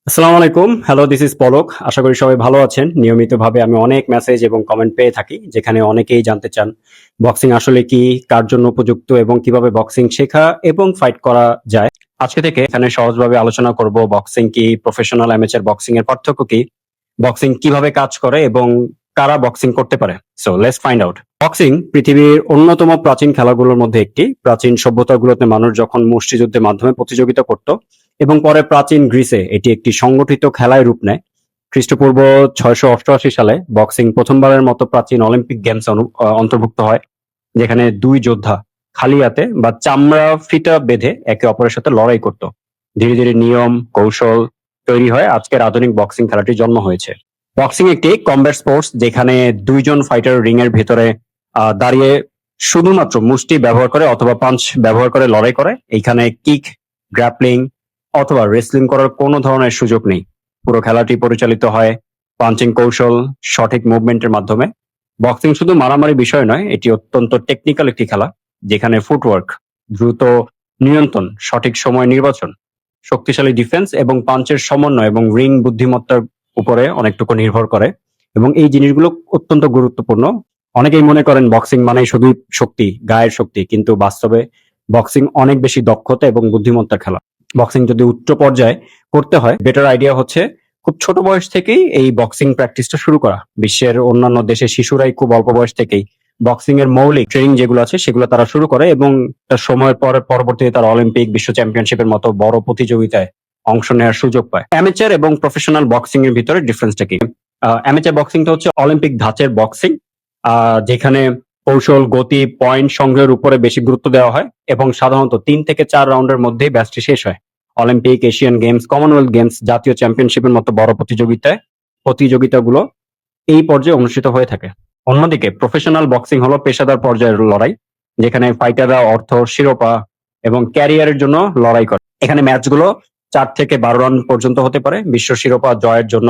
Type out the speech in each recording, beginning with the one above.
আসসালামু আলাইকুম। Hello, this is পলক। আশা করি সবাই ভালো আছেন। নিয়মিতভাবে আমি অনেক মেসেজ এবং কমেন্ট পেয়ে থাকি, যেখানে অনেকেই জানতে চান বক্সিং আসলে কি, কার জন্য উপযুক্ত এবং কিভাবে বক্সিং শেখা এবং ফাইট করা যায়। আজকে থেকে এখানে সহজভাবে আলোচনা করব বক্সিং কি, প্রফেশনাল অ্যামেচার বক্সিং এর পার্থক্য কি, বক্সিং কিভাবে কাজ করে এবং কারা বক্সিং করতে পারে। So let's find out. Boxing পৃথিবীর অন্যতম প্রাচীন খেলাগুলোর মধ্যে একটি। প্রাচীন সভ্যতাগুলোতে মানুষ যখন মুষ্টিযুদ্ধের মাধ্যমে প্রতিযোগিতা করত এবং পরে প্রাচীন গ্রিসে এটি একটি সংগঠিত খেলায় রূপ নেয়। খ্রিস্টপূর্ব 688 সালে বক্সিং প্রথমবারের মতো প্রাচীন অলিম্পিক গেমস অন্তর্ভুক্ত হয়, যেখানে দুই যোদ্ধা খালি হাতে বা চামড়া ফিতা বেঁধে একে অপরের সাথে লড়াই করত। ধীরে ধীরে নিয়ম কৌশল তৈরি হয়, আজকের আধুনিক বক্সিং খেলাটির জন্ম হয়েছে। বক্সিং একটি কমব্যাট স্পোর্টস, যেখানে দুইজন ফাইটার রিং এর ভেতরে দাঁড়িয়ে শুধুমাত্র মুষ্টি ব্যবহার করে অথবা পাঞ্চ ব্যবহার করে লড়াই করে। এইখানে কিক, গ্র্যাপলিং অথবা রেসলিং করার কোনো ধরনের সুযোগ নেই। পুরো খেলাটি পরিচালিত হয় পাঞ্চিং কৌশল, সঠিক মুভমেন্টের মাধ্যমে। বক্সিং শুধু মারামারি বিষয় নয়, এটি অত্যন্ত টেকনিক্যাল একটি খেলা, যেখানে ফুটওয়ার্ক, দ্রুত নিয়ন্ত্রণ, সঠিক সময় নির্বাচন, শক্তিশালী ডিফেন্স এবং পাঞ্চের সমন্বয় এবং রিং বুদ্ধিমত্তার উপরে অনেকটুকু নির্ভর করে। এবং এই জিনিসগুলো অত্যন্ত গুরুত্বপূর্ণ। অনেকেই মনে করেন বক্সিং মানেই শুধুই শক্তি, গায়ের শক্তি, কিন্তু বাস্তবে বক্সিং অনেক বেশি দক্ষতা এবং বুদ্ধিমত্তার খেলা। বক্সিং যদি উচ্চ পর্যায়ে করতে হয়, বেটার আইডিয়া হচ্ছে খুব ছোট বয়স থেকেই এই বক্সিং প্র্যাকটিসটা শুরু করা। বিশ্বের অন্যান্য দেশে শিশুরাই খুব অল্প বয়স থেকেই বক্সিং এর মৌলিক ট্রেনিং যেগুলো আছে সেগুলো তারা শুরু করে এবং তার সময়ের পরে পরবর্তীতে তারা অলিম্পিক, বিশ্ব চ্যাম্পিয়নশিপের মতো বড় প্রতিযোগিতায় অংশ নেওয়ার সুযোগ পায়। অ্যামেচার এবং প্রফেশনাল বক্সিং এর ভিতরে ডিফারেন্সটা কি? অ্যামেচার বক্সিংটা হচ্ছে অলিম্পিক ধাঁচের বক্সিং, যেখানে কৌশল, গতি, পয়েন্ট সংগ্রহের উপরে বেশি গুরুত্ব দেওয়া হয় এবং সাধারণত ৩ থেকে ৪ রাউন্ডের মধ্যেই ম্যাচটি শেষ হয়। Olympic, Asian games, Commonwealth games, জাতীয় চ্যাম্পিয়নশিপের মতো বড় প্রতিযোগিতাগুলো এই পর্যায়ে অনুষ্ঠিত হয়ে থাকে। অন্যদিকে প্রফেশনাল বক্সিং হলো পেশাদার পর্যায়ের লড়াই, যেখানে ফাইটাররা অর্থ, শিরোপা এবং ক্যারিয়ারের জন্য লড়াই করে। এখানে ম্যাচগুলো ৪ থেকে ১২ রাউন্ড পর্যন্ত হতে পারে। বিশ্ব শিরোপা জয়ের জন্য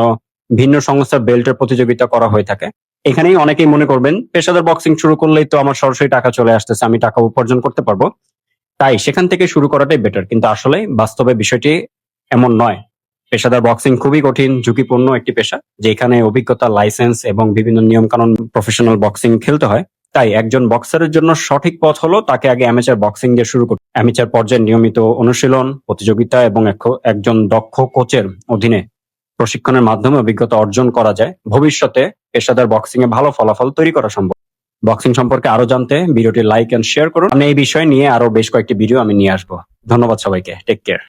ভিন্ন সংস্থার বেল্টের প্রতিযোগিতা করা হয়ে থাকে। এখানেই অনেকেই মনে করবেন পেশাদার বক্সিং শুরু করলেই তো আমার সরাসরি টাকা চলে আসতেছে, আমি টাকা উপার্জন করতে পারবো, তাই সেখান থেকে শুরু করাটাই বেটার। কিন্তু আসলে বাস্তবে বিষয়টি এমন নয়। পেশাদার বক্সিং খুবই কঠিন, ঝুঁকিপূর্ণ একটি পেশা, যেখানে অভিজ্ঞতা, লাইসেন্স এবং বিভিন্ন নিয়ম কানুন প্রফেশনাল বক্সিং খেলতে হয়। তাই একজন বক্সারের জন্য সঠিক পথ হলো তাকে আগে অ্যামেচার বক্সিং দিয়ে শুরু করতে। অ্যামেচার পর্যায়ে নিয়মিত অনুশীলন, প্রতিযোগিতা এবং একজন দক্ষ কোচের অধীনে প্রশিক্ষণের মাধ্যমে অভিজ্ঞতা অর্জন করা যায়। ভবিষ্যতে পেশাদার বক্সিং এ ভালো ফলাফল তৈরি করা সম্ভব। বক্সিং সম্পর্কে আরো জানতে ভিডিওটি লাইক এন্ড শেয়ার করুন। আমি এই বিষয় নিয়ে আরো বেশ কয়েকটি ভিডিও আমি নিয়ে আসবো। ধন্যবাদ সবাইকে। Take care.